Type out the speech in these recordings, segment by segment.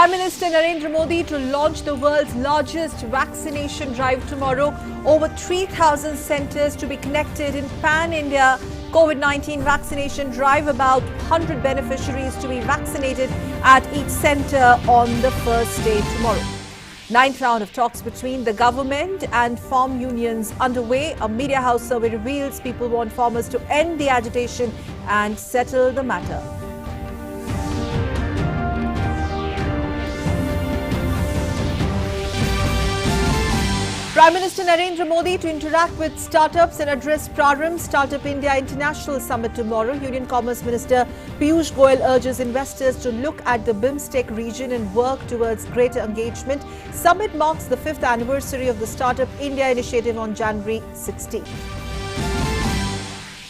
Prime Minister Narendra Modi to launch the world's largest vaccination drive tomorrow. Over 3,000 centres to be connected in Pan-India COVID-19 vaccination drive. About 100 beneficiaries to be vaccinated at each centre on the first day tomorrow. Ninth round of talks between the government and farm unions underway. A media house survey reveals people want farmers to end the agitation and settle the matter. Prime Minister Narendra Modi to interact with startups and address Prarambh Startup India International Summit tomorrow. Union Commerce Minister Piyush Goyal urges investors to look at the BIMSTEC region and work towards greater engagement. Summit marks the 5th anniversary of the Startup India initiative on January 16.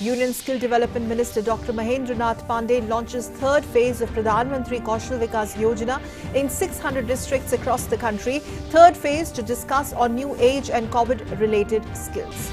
Union Skill Development Minister Dr. Mahendranath Pandey launches third phase of Pradhan Mantri Kaushal Vikas Yojana in 600 districts across the country. Third phase to discuss on new age and COVID-related skills.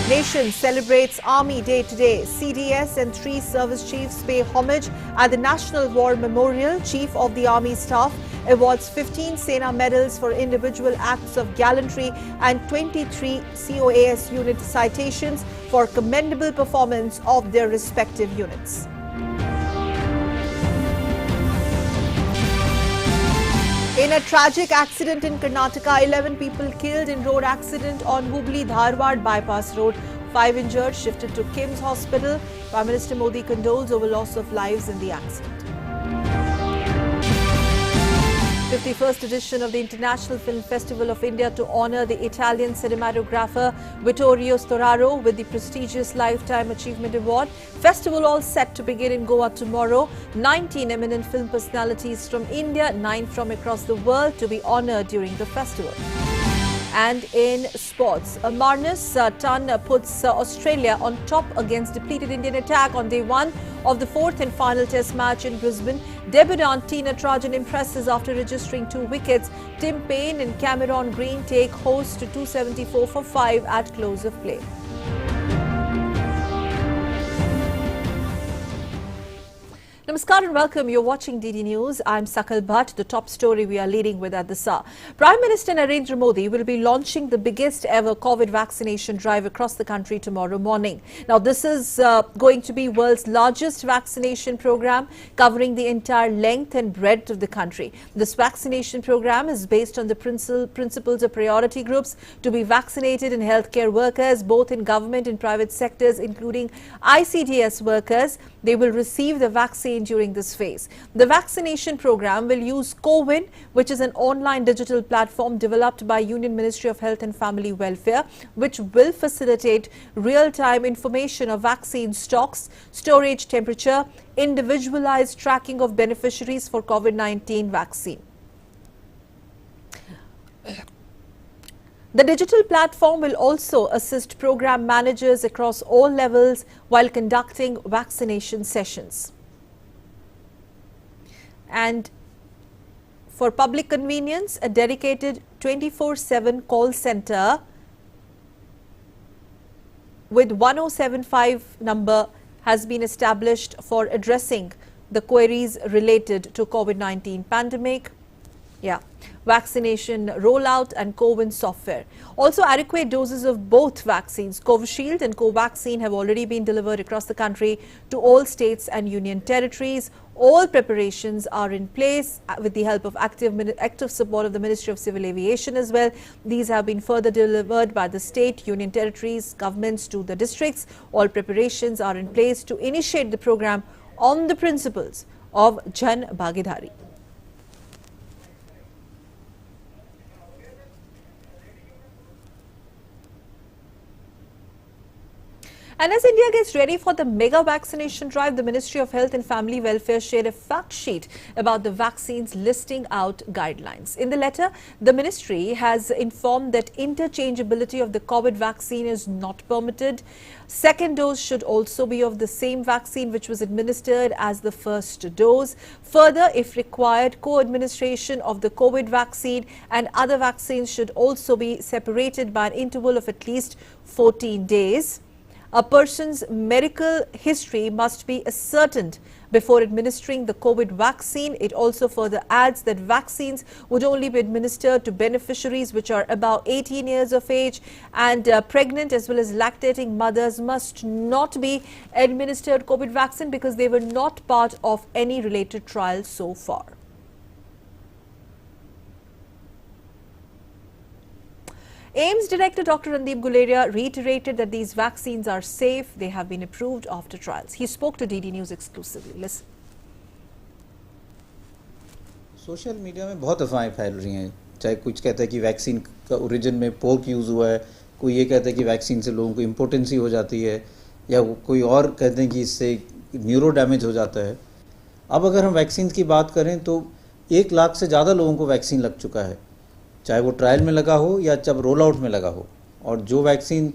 Nation celebrates Army Day today. CDS and 3 service chiefs pay homage at the National War Memorial. Chief of the Army Staff awards 15 Sena medals for individual acts of gallantry and 23 COAS unit citations for commendable performance of their respective units. In a tragic accident in Karnataka, 11 people killed in road accident on Hubli-Dharwad bypass road. 5 injured, shifted to Kim's Hospital. Prime Minister Modi condoles over loss of lives in the accident. 51st edition of the International Film Festival of India to honour the Italian cinematographer Vittorio Storaro with the prestigious Lifetime Achievement Award. Festival all set to begin in Goa tomorrow. 19 eminent film personalities from India, 9 from across the world to be honoured during the festival. And in sports, Marnus Tan puts Australia on top against depleted Indian attack on day 1 of the 4th and final test match in Brisbane. Debutant Tina Trajan impresses after registering 2 wickets. Tim Payne and Cameron Green take host to 274 for 5 at close of play. Namaskar and welcome. You're watching DD News. I'm Sakal Bhatt. The top story we are leading with at this hour. Prime Minister Narendra Modi will be launching the biggest ever COVID vaccination drive across the country tomorrow morning. Now, this is going to be world's largest vaccination program covering the entire length and breadth of the country. This vaccination program is based on the principles of priority groups to be vaccinated and healthcare workers, both in government and private sectors, including ICDS workers. They will receive the vaccine during this phase. The vaccination program will use CoWIN, which is an online digital platform developed by Union Ministry of Health and Family Welfare, which will facilitate real-time information of vaccine stocks, storage temperature, individualized tracking of beneficiaries for COVID-19 vaccine. The digital platform will also assist program managers across all levels while conducting vaccination sessions. And for public convenience, a dedicated 24/7 call center with 1075 number has been established for addressing the queries related to COVID-19 pandemic. Vaccination rollout and CoWIN software. Also, adequate doses of both vaccines, Covishield and Covaxin, have already been delivered across the country to all states and union territories. All preparations are in place with the help of active support of the Ministry of Civil Aviation as well. These have been further delivered by the state, union territories, governments to the districts. All preparations are in place to initiate the program on the principles of Jan Bhagidhari. And as India gets ready for the mega vaccination drive, the Ministry of Health and Family Welfare shared a fact sheet about the vaccines, listing out guidelines. In the letter, the ministry has informed that interchangeability of the COVID vaccine is not permitted. Second dose should also be of the same vaccine which was administered as the first dose. Further, if required, co-administration of the COVID vaccine and other vaccines should also be separated by an interval of at least 14 days. A person's medical history must be ascertained Before administering the COVID vaccine, it also further adds that vaccines would only be administered to beneficiaries which are above 18 years of age, and pregnant as well as lactating mothers must not be administered COVID vaccine because they were not part of any related trial so far. AIIMS Director Dr. Randeep Guleria reiterated that these vaccines are safe. They have been approved after trials. He spoke to DD News exclusively. Listen. Social media में बहुत अफवाहें फैल रही हैं, चाहे कुछ कहता है कि वैक्सीन का ओरिजिन में पोर्क यूज़ हुआ है, कोई ये कहता है कि वैक्सीन से लोगों को इम्पोर्टेंसी हो जाती है, या कोई और कहते हैं कि इससे न्यूरो डैमेज हो जाता है। अब अगर हम वैक्सीन की बात करें तो 1 लाख से ज़्यादा लोगों को वैक्सीन लग चुका है, चाहे वो ट्रायल में लगा हो या जब रोल आउट में लगा हो, और जो वैक्सीन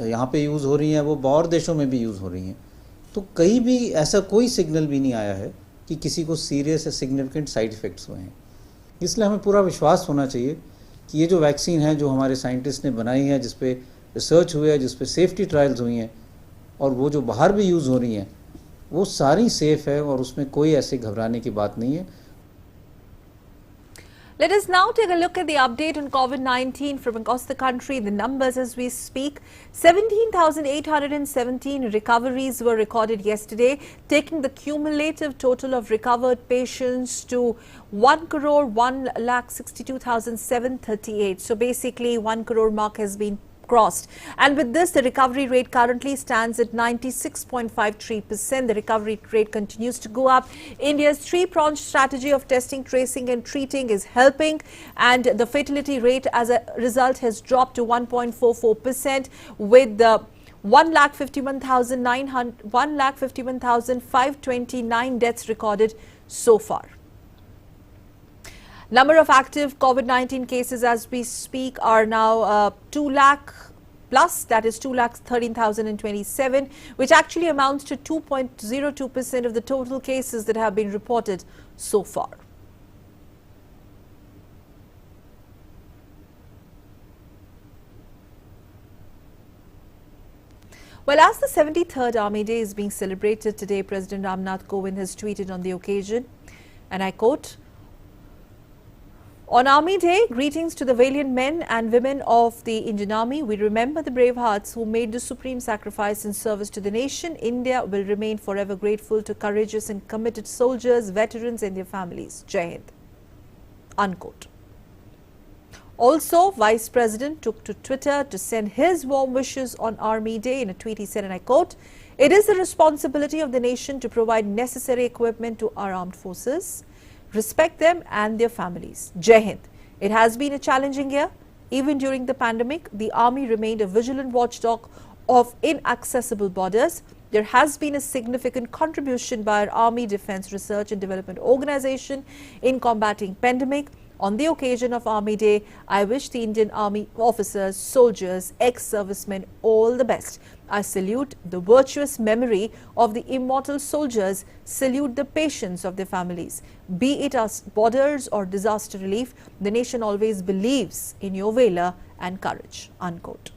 यहाँ पे यूज़ हो रही हैं वो और देशों में भी यूज़ हो रही हैं। तो कहीं भी ऐसा कोई सिग्नल भी नहीं आया है कि किसी को सीरियस या सिग्निफिकेंट साइड इफ़ेक्ट्स हुए हैं। इसलिए हमें पूरा विश्वास होना चाहिए कि ये जो वैक्सीन है जो हमारे साइंटिस्ट ने बनाई है, जिस पे रिसर्च हुई है, जिस पे सेफ्टी ट्रायल्स हुई हैं, और वो जो बाहर भी यूज़ हो रही हैं, वो सारी सेफ़ है और उसमें कोई ऐसे घबराने की बात नहीं है। Let us now take a look at the update on COVID-19 from across the country. The numbers as we speak: 17,817 recoveries were recorded yesterday, taking the cumulative total of recovered patients to 1,01,62,738. So basically 1 crore mark has been crossed, and with this the recovery rate currently stands at 96.53%. The recovery rate continues to go up. India's three-pronged strategy of testing, tracing and treating is helping, and the fatality rate as a result has dropped to 1.44%, with the 1,51,529 deaths recorded so far. Number of active COVID-19 cases as we speak are now 2 lakh plus, that is 2,13,027, which actually amounts to 2.02% of the total cases that have been reported so far. Well, as the 73rd Army Day is being celebrated today, President Ramnath Kovind has tweeted on the occasion, and I quote, "On Army Day, greetings to the valiant men and women of the Indian Army. We remember the brave hearts who made the supreme sacrifice in service to the nation. India will remain forever grateful to courageous and committed soldiers, veterans and their families. Jai Hind." Unquote. Also, Vice President took to Twitter to send his warm wishes on Army Day. In a tweet, he said, and I quote, "It is the responsibility of the nation to provide necessary equipment to our armed forces. Respect them and their families. Jai Hind." It has been a challenging year. Even during the pandemic, the Army remained a vigilant watchdog of inaccessible borders. There has been a significant contribution by our Army Defence Research and Development Organization in combating pandemic. On the occasion of Army Day, I wish the Indian Army officers, soldiers, ex-servicemen all the best. I salute the virtuous memory of the immortal soldiers, salute the patience of their families. Be it as borders or disaster relief, the nation always believes in your valor and courage. Unquote.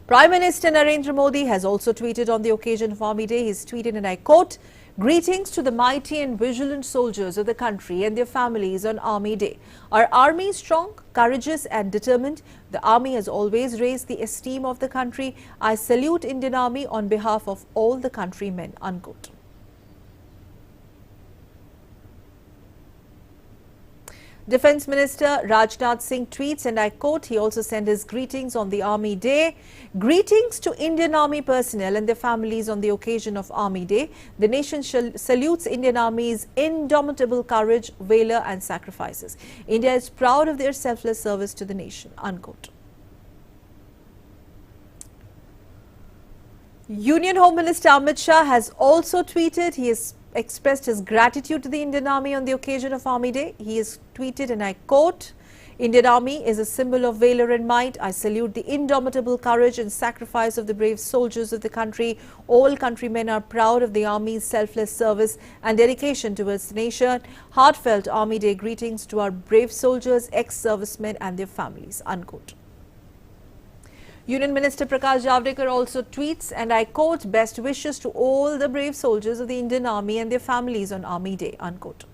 Prime Minister Narendra Modi has also tweeted on the occasion of Army Day. He's tweeted, and I quote, "Greetings to the mighty and vigilant soldiers of the country and their families on Army Day. Our army is strong, courageous and determined. The army has always raised the esteem of the country. I salute Indian Army on behalf of all the countrymen." Unquote. Defence Minister Rajnath Singh tweets, and I quote, he also sent his greetings on the Army Day. "Greetings to Indian Army personnel and their families on the occasion of Army Day. The nation salutes Indian Army's indomitable courage, valor and sacrifices. India is proud of their selfless service to the nation." Unquote. Union Home Minister Amit Shah has also tweeted. He has expressed his gratitude to the Indian Army on the occasion of Army Day. He has tweeted, and I quote, "Indian Army is a symbol of valor and might. I salute the indomitable courage and sacrifice of the brave soldiers of the country. All countrymen are proud of the Army's selfless service and dedication towards the nation. Heartfelt Army Day greetings to our brave soldiers, ex-servicemen and their families." Unquote. Union Minister Prakash Javadekar also tweets, and I quote, "Best wishes to all the brave soldiers of the Indian Army and their families on Army Day," unquote.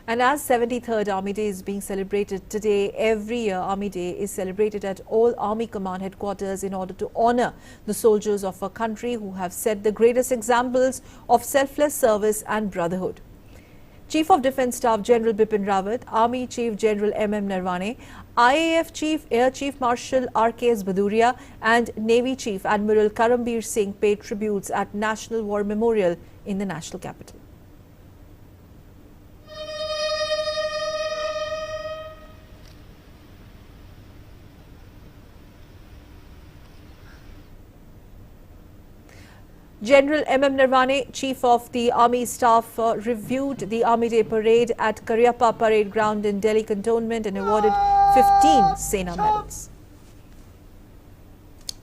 And as 73rd Army Day is being celebrated today, every year Army Day is celebrated at all Army Command headquarters in order to honor the soldiers of our country who have set the greatest examples of selfless service and brotherhood. Chief of Defence Staff General Bipin Rawat, Army Chief General M.M. Narwane, IAF Chief Air Chief Marshal R.K.S. Bhaduria and Navy Chief Admiral Karambir Singh paid tributes at National War Memorial in the national capital. General M.M. Narwane, Chief of the Army Staff, reviewed the Army Day parade at Karyappa Parade Ground in Delhi Cantonment and awarded 15 Sena medals,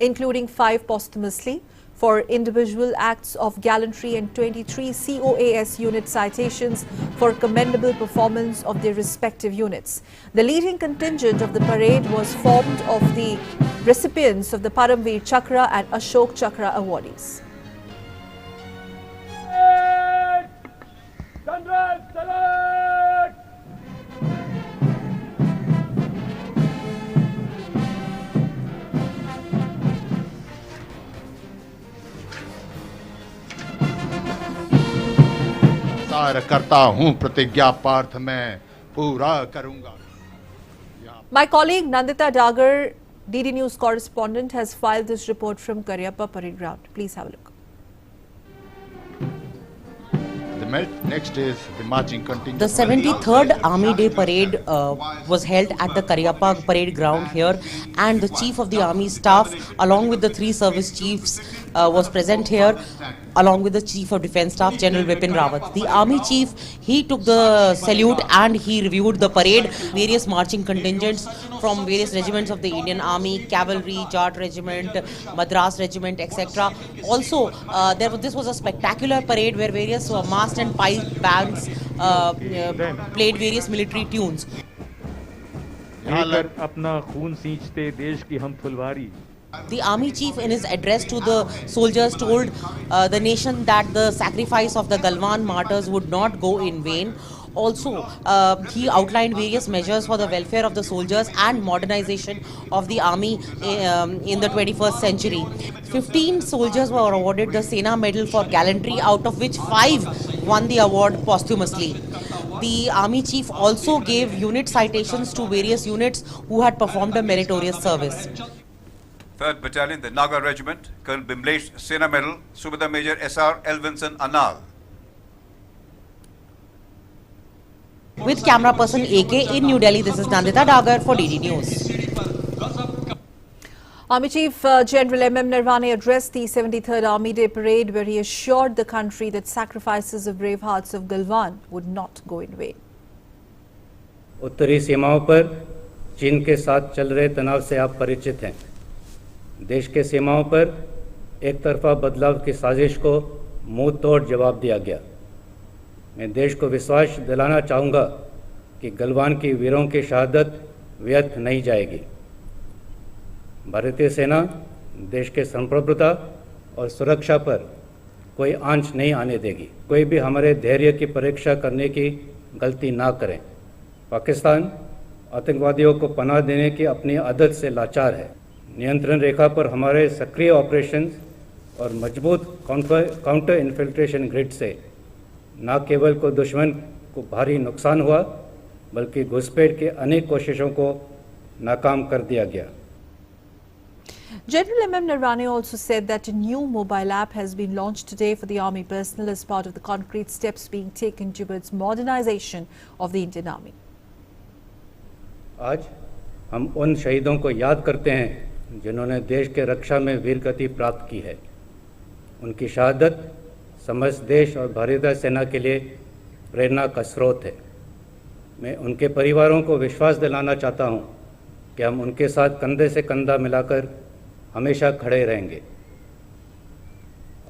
including 5 posthumously for individual acts of gallantry and 23 COAS unit citations for commendable performance of their respective units. The leading contingent of the parade was formed of the recipients of the Paramveer Chakra and Ashok Chakra awardees. करता हूं प्रतिज्ञा पार्थ मैं पूरा करूंगा. My colleague Nandita Dagar, DD News correspondent, has filed this report from Karyappa Parade Ground. Please have a look. Next is the marching contingent. The 73rd Army Day Parade was held at the Karyappa Parade Ground here, and the Chief of the Army Staff along with the 3 service chiefs was present here, along with the Chief of Defence Staff General Bipin Rawat. The Army Chief, he took the salute and he reviewed the parade. Various marching contingents from various regiments of the Indian Army, Cavalry, Jat Regiment, Madras Regiment, etc. Also, this was a spectacular parade where various massed and pipe bands played various military tunes. The Army Chief in his address to the soldiers told the nation that the sacrifice of the Galwan martyrs would not go in vain. Also, he outlined various measures for the welfare of the soldiers and modernization of the army in the 21st century. 15 soldiers were awarded the Sena Medal for gallantry, out of which 5 won the award posthumously. The Army Chief also gave unit citations to various units who had performed a meritorious service. 3rd Battalion, the Naga Regiment, Colonel Bimlesh Sena Medal, Subedar Major S.R. Elvinson Anal. With camera person AK in New Delhi, this is Nandita Dagar for DD News. Army Chief General M.M. Narwane addressed the 73rd Army Day Parade, where he assured the country that sacrifices of brave hearts of Galwan would not go in vain. उत्तरी सीमाओं पर चीन के साथ चल रहे तनाव से आप परिचित हैं. देश के सीमाओं पर एक तरफा बदलाव की साजिश को मुंह तोड़ जवाब दिया गया. मैं देश को विश्वास दिलाना चाहूँगा कि गलवान की वीरों की शहादत व्यर्थ नहीं जाएगी. भारतीय सेना देश के संप्रभुता और सुरक्षा पर कोई आंच नहीं आने देगी. कोई भी हमारे धैर्य की परीक्षा करने की गलती ना करें. पाकिस्तान आतंकवादियों को पनाह देने की अपनी आदत से लाचार है. नियंत्रण रेखा पर हमारे सक्रिय ऑपरेशंस और मजबूत काउंटर इन्फिल्ट्रेशन ग्रिड से न केवल को दुश्मन को भारी नुकसान हुआ, बल्कि घुसपैठ की अनेक कोशिशों को नाकाम कर दिया गया. General M.M. Narwane also said that a new mobile app has been launched today for the Army personnel as part of the concrete steps being taken towards modernization of the Indian Army. आज हम उन शहीदों को याद करते हैं जिन्होंने देश के रक्षा में वीरगति प्राप्त की है. उनकी शहादत समस्त देश और भारतीय सेना के लिए प्रेरणा का स्रोत है. मैं उनके परिवारों को विश्वास दिलाना चाहता हूं कि हम उनके साथ कंधे से कंधा मिलाकर हमेशा खड़े रहेंगे.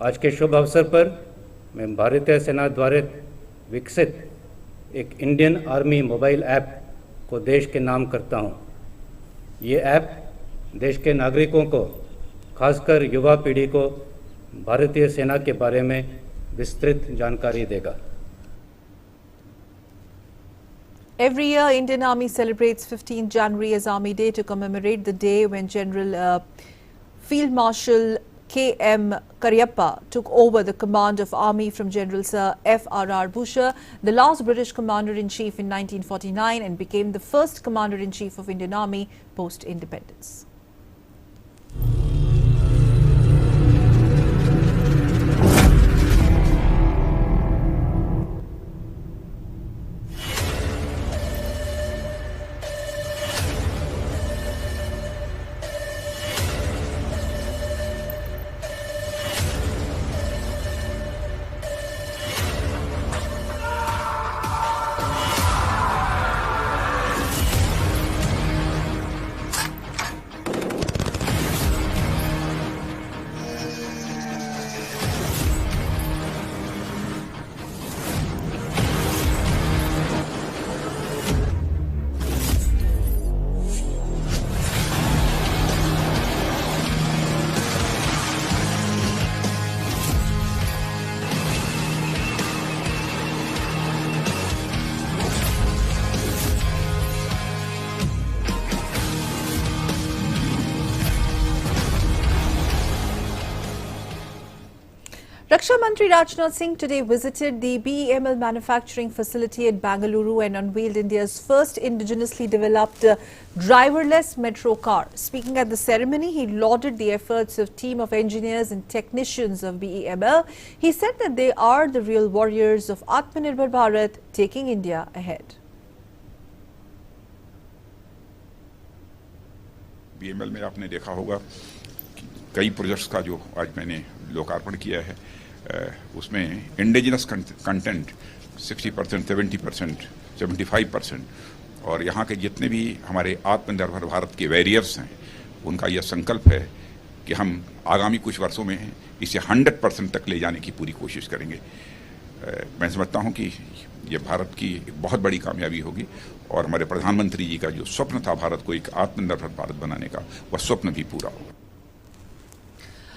आज के शुभ अवसर पर मैं भारतीय सेना द्वारा विकसित एक इंडियन आर्मी मोबाइल ऐप को देश के नाम करता हूं। ये ऐप देश के नागरिकों को, खासकर युवा पीढ़ी को भारतीय सेना के बारे में विस्तृत जानकारी देगा। Every year, Indian Army celebrates 15 January as Army Day to commemorate the day when General Field Marshal K.M. Karyappa took over the command of Army from General Sir F.R.R. Bhusha, the last British Commander-in-Chief in 1949, and became the first Commander-in-Chief of Indian Army post-independence. Raksha Mantri Rajnath Singh today visited the BEML manufacturing facility at Bangalore and unveiled India's first indigenously developed driverless metro car. Speaking at the ceremony, he lauded the efforts of team of engineers and technicians of BEML. He said that they are the real warriors of Atmanirbhar Bharat, taking India ahead. BEML में आपने देखा होगा कई projects का जो आज मैंने लोकार्पण किया है उसमें इंडिजिनस कंटेंट 60%, 70%, 75% और यहाँ के जितने भी हमारे आत्मनिर्भर भारत के वैरियर्स हैं उनका यह संकल्प है कि हम आगामी कुछ वर्षों में इसे 100% तक ले जाने की पूरी कोशिश करेंगे। मैं समझता हूँ कि ये भारत की एक बहुत बड़ी कामयाबी होगी और हमारे प्रधानमंत्री जी का जो स्वप्न था भारत को एक आत्मनिर्भर भारत बनाने का, वह स्वप्न भी पूरा होगा।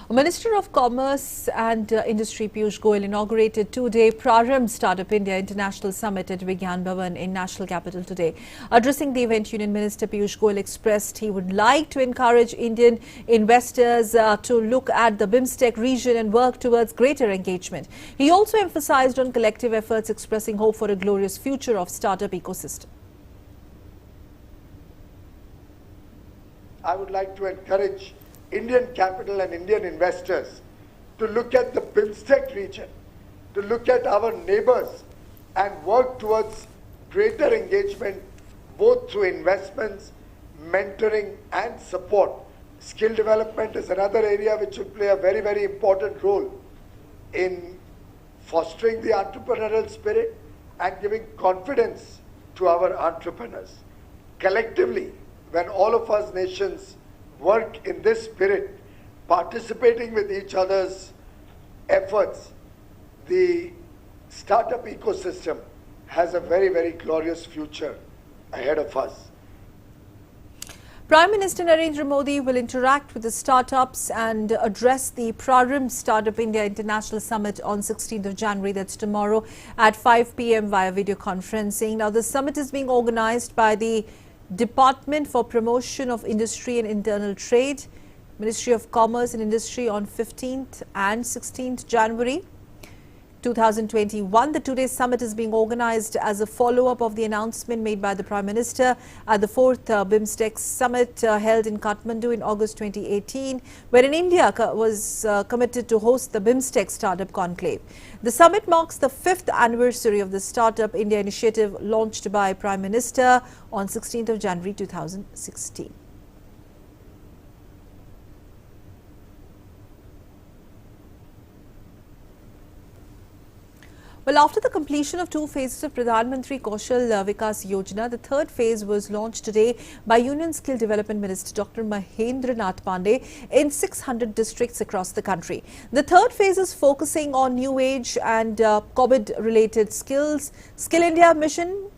Minister of Commerce and Industry Piyush Goyal inaugurated two-day Prarambh Startup India International Summit at Vigyan Bhavan in national capital today. Addressing the event, Union Minister Piyush Goyal expressed he would like to encourage Indian investors to look at the BIMSTEC region and work towards greater engagement. He also emphasized on collective efforts, expressing hope for a glorious future of startup ecosystem. I would like to encourage Indian capital and Indian investors to look at the BIMSTEC region, to look at our neighbors and work towards greater engagement both through investments, mentoring and support. Skill development is another area which will play a very, very important role in fostering the entrepreneurial spirit and giving confidence to our entrepreneurs. Collectively, when all of us nations work in this spirit, participating with each other's efforts, the startup ecosystem has a very, very glorious future ahead of us. Prime Minister Narendra Modi will interact with the startups and address the Prarambh Startup India International Summit on 16th of January, that's tomorrow at 5 p.m. via video conferencing. Now, the summit is being organized by the Department for Promotion of Industry and Internal Trade, Ministry of Commerce and Industry on 15th and 16th January 2021. The two-day summit is being organized as a follow-up of the announcement made by the Prime Minister at the 4th BIMSTEC summit held in Kathmandu in August 2018, wherein India was committed to host the BIMSTEC Startup Conclave. The summit marks the 5th anniversary of the Startup India initiative launched by Prime Minister on 16th of January 2016. Well, after the completion of two phases of Pradhan Mantri Kaushal Vikas Yojana, the third phase was launched today by Union Skill Development Minister Dr. Mahendra Nath Pandey in 600 districts across the country. The third phase is focusing on new age and COVID-related skills. Skill India Mission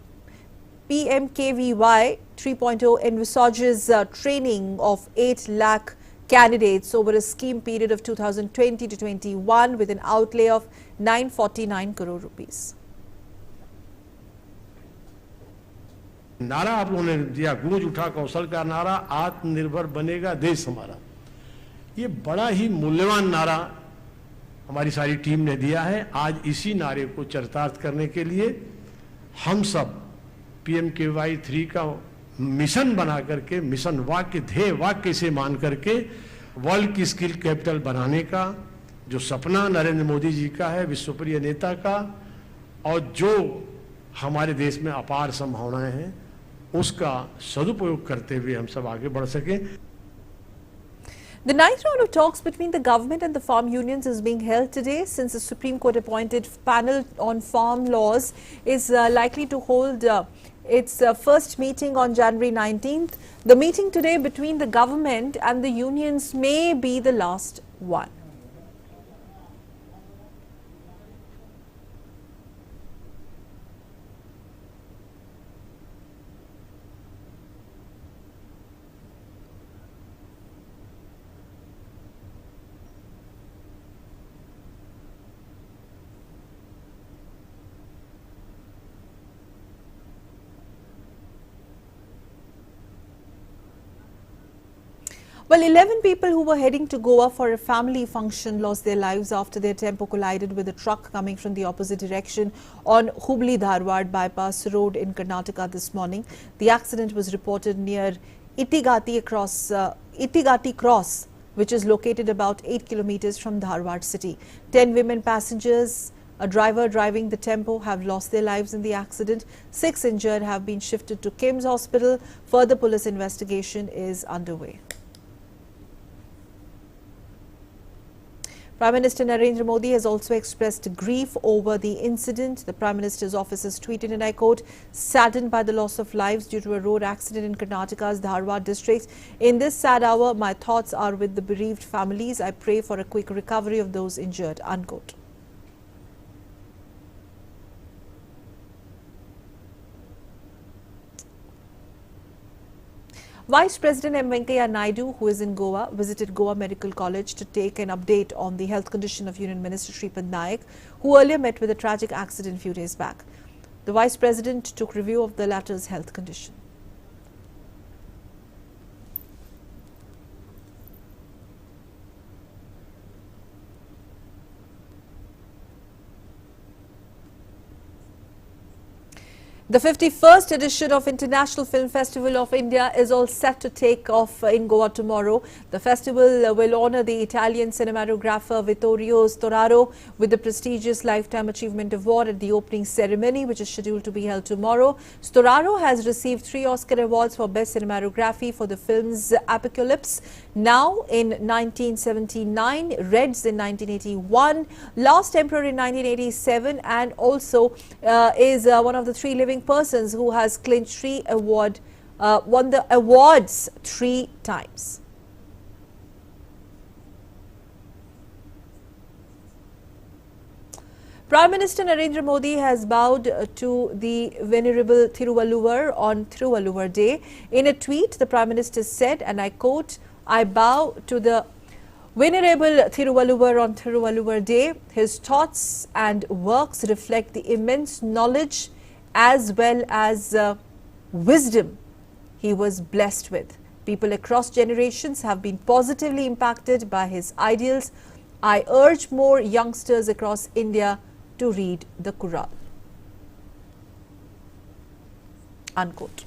PMKVY 3.0 envisages training of 8 lakh candidates over a scheme period of 2020 to 21 with an outlay of 949 crore rupees. नारा आप लोगों ने दिया, गूंज उठा कौशल का नारा, आत्मनिर्भर बनेगा देश हमारा। ये बड़ा ही मूल्यवान नारा हमारी सारी टीम ने दिया है। आज इसी नारे को चरितार्थ करने के लिए हम सब PMKVY 3 का मिशन बना करके, मिशन वाक्य, ध्येय वाक्य से मान करके वर्ल्ड की स्किल कैपिटल बनाने का जो सपना नरेंद्र मोदी जी का है, विश्वप्रिय नेता का, और जो हमारे देश में अपार संभावनाएं हैं, उसका सदुपयोग करते हुए हम सब आगे बढ़ सकें। The ninth round of talks between the government and the farm unions is being held today, since the Supreme Court appointed panel on farm laws is likely to hold its first meeting on January 19th. The meeting today between the government and the unions may be the last one. Well, 11 people who were heading to Goa for a family function lost their lives after their tempo collided with a truck coming from the opposite direction on Hubli-Dharwad bypass road in Karnataka this morning. The accident was reported near Itigati Cross, which is located about 8 kilometers from Dharwad city. 10 women passengers, a driver driving the tempo, have lost their lives in the accident. 6 injured have been shifted to KIMS Hospital. Further police investigation is underway. Prime Minister Narendra Modi has also expressed grief over the incident. The Prime Minister's office has tweeted, and I quote, "Saddened by the loss of lives due to a road accident in Karnataka's Dharwad district. In this sad hour, my thoughts are with the bereaved families. I pray for a quick recovery of those injured," unquote. Vice President Venkaiah Naidu, who is in Goa, visited Goa Medical College to take an update on the health condition of Union Minister Shripad Naik, who earlier met with a tragic accident a few days back. The Vice President took review of the latter's health condition. The 51st edition of International Film Festival of India is all set to take off in Goa tomorrow. The festival will honour the Italian cinematographer Vittorio Storaro with the prestigious Lifetime Achievement Award at the opening ceremony, which is scheduled to be held tomorrow. Storaro has received 3 Oscar awards for Best Cinematography for the films Apocalypse Now in 1979, Reds in 1981, Last Emperor in 1987, and also is one of the 3 living persons who has clinched won the awards 3 times. Prime Minister Narendra Modi has bowed to the Venerable Thiruvalluvar on Thiruvalluvar Day. In a tweet, the Prime Minister said, and I quote, "I bow to the Venerable Thiruvalluvar on Thiruvalluvar Day. His thoughts and works reflect the immense knowledge as well as wisdom he was blessed with. People across generations have been positively impacted by his ideals. I urge more youngsters across India to read the Quran," unquote.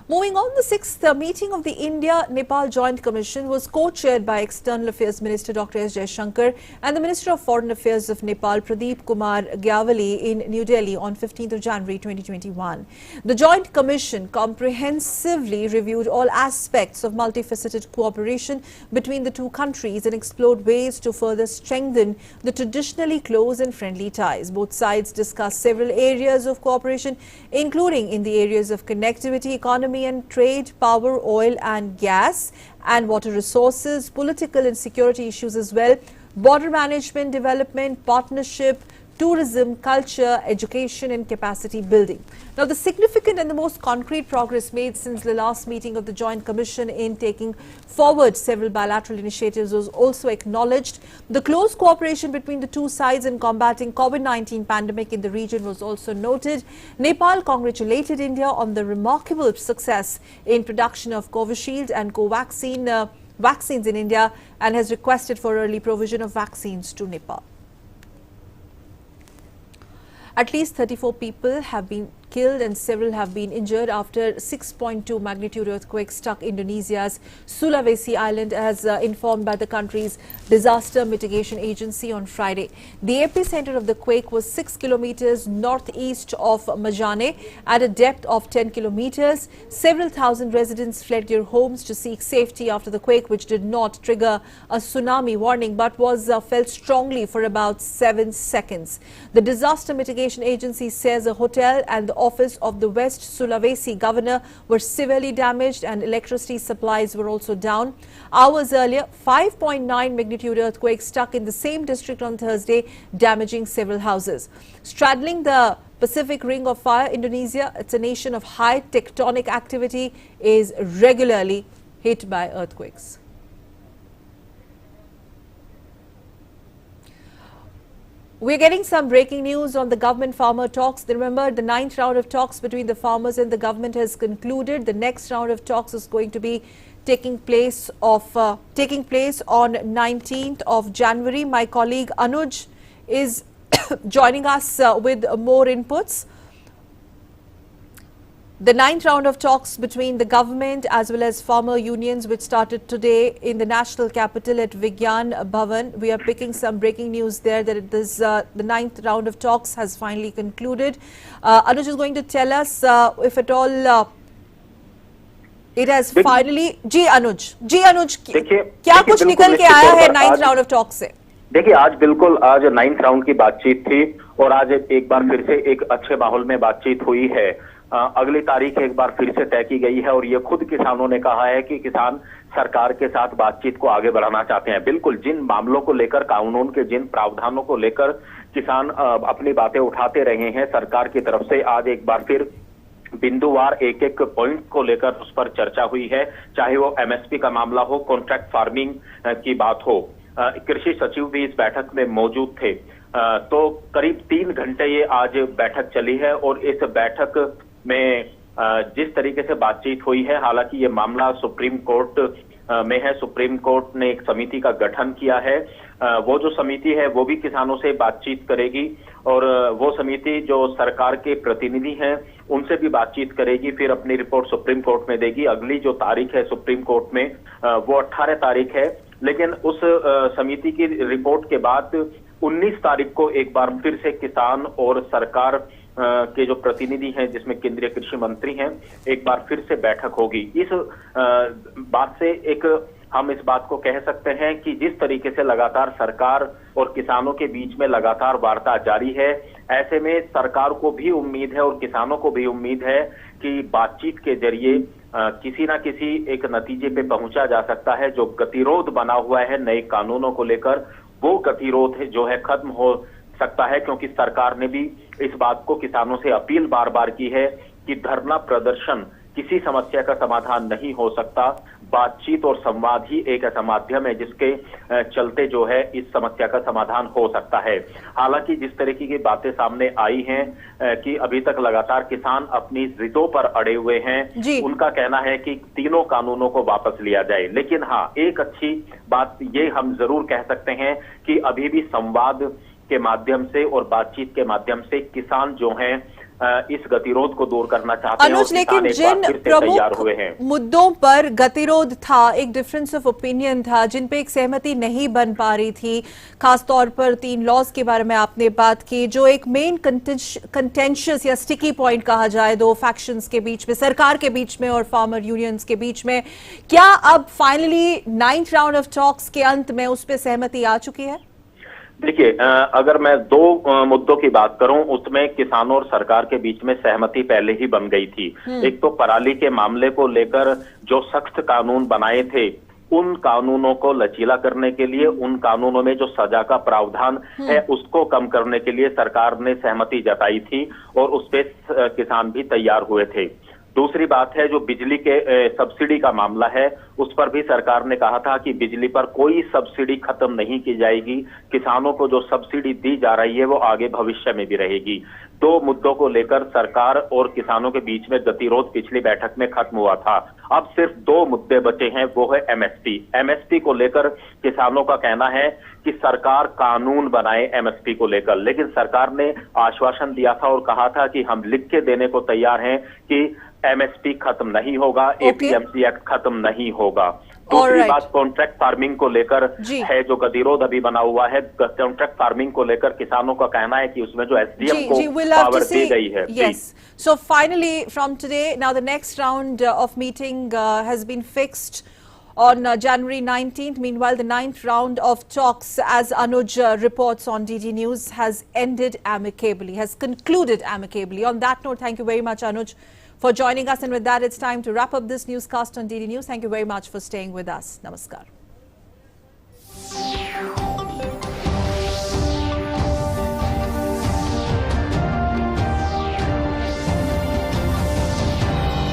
Moving on, the 6th meeting of the India-Nepal Joint Commission was co-chaired by External Affairs Minister Dr. S. Jaishankar and the Minister of Foreign Affairs of Nepal, Pradeep Kumar Gyavali, in New Delhi on 15th of January 2021. The Joint Commission comprehensively reviewed all aspects of multifaceted cooperation between the 2 countries and explored ways to further strengthen the traditionally close and friendly ties. Both sides discussed several areas of cooperation, including in the areas of connectivity, economy, economy and trade, power, oil and gas and water resources, political and security issues as well, border management, development, partnership, tourism, culture, education and capacity building. Now, the significant and the most concrete progress made since the last meeting of the Joint Commission in taking forward several bilateral initiatives was also acknowledged. The close cooperation between the two sides in combating COVID-19 pandemic in the region was also noted. Nepal congratulated India on the remarkable success in production of Covishield and Covaxin vaccines in India and has requested for early provision of vaccines to Nepal. At least 34 people have been killed and several have been injured after 6.2 magnitude earthquake struck Indonesia's Sulawesi island, as informed by the country's disaster mitigation agency on Friday. The epicenter of the quake was 6 kilometers northeast of Majane at a depth of 10 kilometers. Several thousand residents fled their homes to seek safety after the quake, which did not trigger a tsunami warning but was felt strongly for about 7 seconds. The disaster mitigation agency says a hotel and the office of the West Sulawesi governor were severely damaged and electricity supplies were also down. Hours earlier, 5.9 magnitude earthquake struck in the same district on Thursday, damaging several houses. Straddling the Pacific Ring of Fire, Indonesia, it's a nation of high tectonic activity, is regularly hit by earthquakes. We're getting some breaking news on the government-farmer talks. Remember, the 9th round of talks between the farmers and the government has concluded. The next round of talks is going to be taking place on 19th of January. My colleague Anuj is joining us with more inputs. The 9th round of talks between the government as well as farmer unions, which started today in the national capital at Vigyan Bhavan. We are picking some breaking news there that the 9th round of talks has finally concluded. Anuj is going to tell us if at all it has finally. जी अनुज क्या कुछ निकल के आया है 9th round of talk से? देखिए, आज 9th round की बातचीत थी और आज एक बार फिर से एक अच्छे माहौल में बातचीत हुई है। अगली तारीख एक बार फिर से तय की गई है और ये खुद किसानों ने कहा है कि किसान सरकार के साथ बातचीत को आगे बढ़ाना चाहते हैं। बिल्कुल, जिन मामलों को लेकर, कानून के जिन प्रावधानों को लेकर किसान अपनी बातें उठाते रहे हैं, सरकार की तरफ से आज एक बार फिर बिंदुवार एक पॉइंट को लेकर उस पर चर्चा हुई है। चाहे वो एमएसपी का मामला हो, कॉन्ट्रैक्ट फार्मिंग की बात हो। कृषि सचिव भी इस बैठक में मौजूद थे। तो करीब 3 घंटे ये आज बैठक चली है और इस बैठक में जिस तरीके से बातचीत हुई है, हालांकि ये मामला सुप्रीम कोर्ट में है। सुप्रीम कोर्ट ने एक समिति का गठन किया है। वो जो समिति है वो भी किसानों से बातचीत करेगी और वो समिति जो सरकार के प्रतिनिधि हैं उनसे भी बातचीत करेगी, फिर अपनी रिपोर्ट सुप्रीम कोर्ट में देगी। अगली जो तारीख है सुप्रीम कोर्ट में वो 18 तारीख है, लेकिन उस समिति की रिपोर्ट के बाद 19 तारीख को एक बार फिर से किसान और सरकार के जो प्रतिनिधि हैं, जिसमें केंद्रीय कृषि मंत्री हैं, एक बार फिर से बैठक होगी। इस बात से हम इस बात को कह सकते हैं कि जिस तरीके से लगातार सरकार और किसानों के बीच में लगातार वार्ता जारी है, ऐसे में सरकार को भी उम्मीद है और किसानों को भी उम्मीद है कि बातचीत के जरिए किसी ना किसी एक नतीजे पे पहुंचा जा सकता है। जो गतिरोध बना हुआ है नए कानूनों को लेकर, वो गतिरोध जो है खत्म हो सकता है, क्योंकि सरकार ने भी इस बात को किसानों से अपील बार बार की है कि धरना प्रदर्शन किसी समस्या का समाधान नहीं हो सकता। बातचीत और संवाद ही एक ऐसा माध्यम है जिसके चलते जो है इस समस्या का समाधान हो सकता है। हालांकि जिस तरीके की बातें सामने आई हैं कि अभी तक लगातार किसान अपनी जिदों पर अड़े हुए हैं, उनका कहना है कि तीनों कानूनों को वापस लिया जाए। लेकिन हाँ, एक अच्छी बात ये हम जरूर कह सकते हैं कि अभी भी संवाद के माध्यम से और बातचीत के माध्यम से किसान जो हैं इस गतिरोध को दूर करना चाहते हैं। अनुज, लेकिन जिन प्रमुख मुद्दों पर गतिरोध था, एक डिफरेंस ऑफ ओपिनियन था, जिन पे एक सहमति नहीं बन पा रही थी, खासतौर पर 3 लॉज के बारे में आपने बात की, जो एक मेन कंटेंशियस या स्टिकी पॉइंट कहा जाए 2 फैक्शंस के बीच में, सरकार के बीच में और फार्मर यूनियंस के बीच में, क्या अब finally 9th round of talks के अंत में उस पर सहमति आ चुकी है? देखिए, अगर मैं दो मुद्दों की बात करूं, उसमें किसानों और सरकार के बीच में सहमति पहले ही बन गई थी। एक तो पराली के मामले को लेकर जो सख्त कानून बनाए थे, उन कानूनों को लचीला करने के लिए, उन कानूनों में जो सजा का प्रावधान है उसको कम करने के लिए सरकार ने सहमति जताई थी और उस पे किसान भी तैयार हुए थे। दूसरी बात है जो बिजली के सब्सिडी का मामला है, उस पर भी सरकार ने कहा था कि बिजली पर कोई सब्सिडी खत्म नहीं की जाएगी, किसानों को जो सब्सिडी दी जा रही है वो आगे भविष्य में भी रहेगी। दो मुद्दों को लेकर सरकार और किसानों के बीच में गतिरोध पिछली बैठक में खत्म हुआ था। अब सिर्फ दो मुद्दे बचे हैं, वो है एमएसपी। एमएसपी को लेकर किसानों का कहना है कि सरकार कानून बनाए एमएसपी को लेकर, लेकिन सरकार ने आश्वासन दिया था और कहा था कि हम लिख के देने को तैयार हैं कि एमएसपी खत्म नहीं होगा, एपीएमसी एक्ट खत्म नहीं होगा। दूसरी बात कॉन्ट्रैक्ट फार्मिंग को लेकर है, जो गतिरोध अभी बना हुआ है। कॉन्ट्रैक्ट फार्मिंग को लेकर किसानों का कहना है कि उसमें जो एसडीएम को पावर दी गई है। Yes. So finally, from today, now the next round of meeting has been fixed on January 19th. Meanwhile, the 9th round of talks, as Anuj reports on DD News, has ended amicably, has concluded amicably. On that note, thank you very much, Anuj, for joining us. And with that, it's time to wrap up this newscast on DD News. Thank you very much for staying with us. Namaskar.